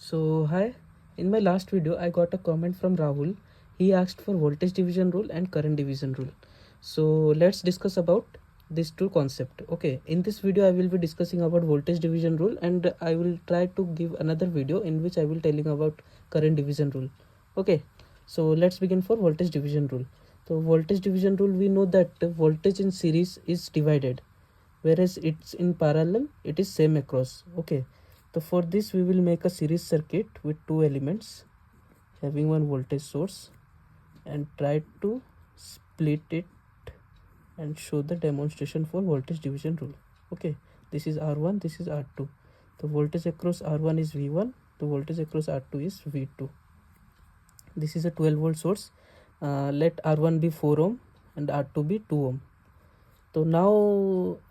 So hi, in my last video I got a comment from Rahul. He asked for voltage division rule and current division rule. So let's discuss about these two concepts. Okay, in this video I will be discussing about voltage division rule, and I will try to give another video in which I will telling about current division rule. Okay, so let's begin for voltage division rule. So voltage division rule, we know that voltage in series is divided, whereas it's in parallel it is same across. Okay, so for this we will make a series circuit with two elements having one voltage source and try to split it and show the demonstration for voltage division rule. Okay, this is R1, this is R2. The voltage across R1 is V1, the voltage across R2 is V2. This is a 12 volt source. Let R1 be 4 ohm and R2 be 2 ohm. तो now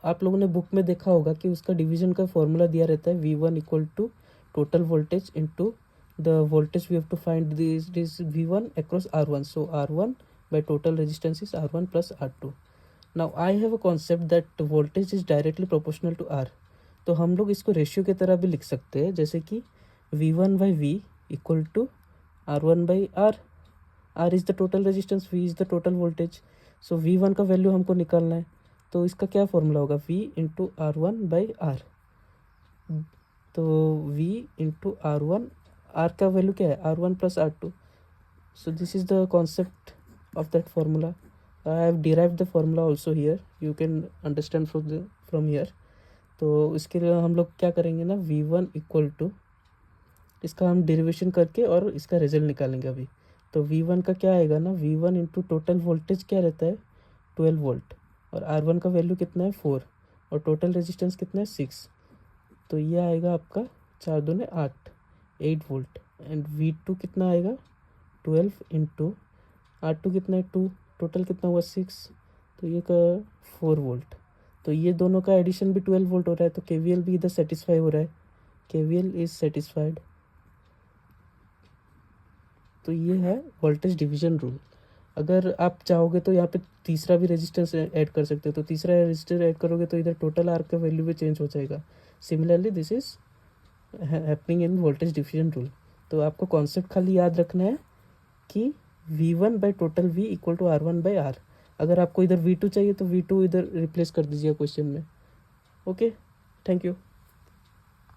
आप लोगों ने book में देखा होगा कि उसका division का फॉर्मूला दिया रहता है V1 equal to total voltage into the voltage we have to find this V1 across R1. So R1 by total resistance is R1 plus R2. Now I have a concept that voltage is directly proportional to R. तो हम लोग इसको ratio की तरह भी लिख सकते हैं, जैसे कि V1 by V equal to R1 by R. R is the total resistance, V is the total voltage. So V1 का वैल्यू हमको निकालना है, तो इसका क्या फॉर्मूला होगा, V into R1 by R. तो V इंटू R1, R का वैल्यू क्या है, R1 plus R2. So this is the concept of that formula. I have derived the formula also here. You can understand from here. तो इसके लिए हम लोग क्या करेंगे ना, V1 इक्वल टू, इसका हम डेरिवेशन करके और इसका रिजल्ट निकालेंगे अभी. तो V1 का क्या आएगा ना, V1 इंटू टोटल वोल्टेज क्या रहता है 12 वोल्ट, और R1 का वैल्यू कितना है 4, और टोटल रेजिस्टेंस कितना है 6. तो ये आएगा आपका 4 दूने 8 वोल्ट. एंड V2 कितना आएगा 12 इंटू R2 कितना है 2, टोटल कितना हुआ 6, तो ये का 4 वोल्ट. तो ये दोनों का एडिशन भी 12 वोल्ट हो रहा है, तो KVL भी इधर सेटिस्फाई हो रहा है. KVL is satisfied. तो ये है वोल्टेज डिवीजन रूल. अगर आप चाहोगे तो यहाँ पे तीसरा भी रेजिस्टेंस ऐड कर सकते हो, तो तीसरा रेजिस्टेंस ऐड करोगे तो इधर टोटल आर का वैल्यू भी चेंज हो जाएगा. Similarly this is happening in voltage division rule. तो आपको कॉन्सेप्ट खाली याद रखना है कि V1 by total V equal to R1 by R. अगर आपको इधर V2 चाहिए तो V2 इधर रिप्लेस कर दीजिएगा क्वेश्चन में. Okay, thank you.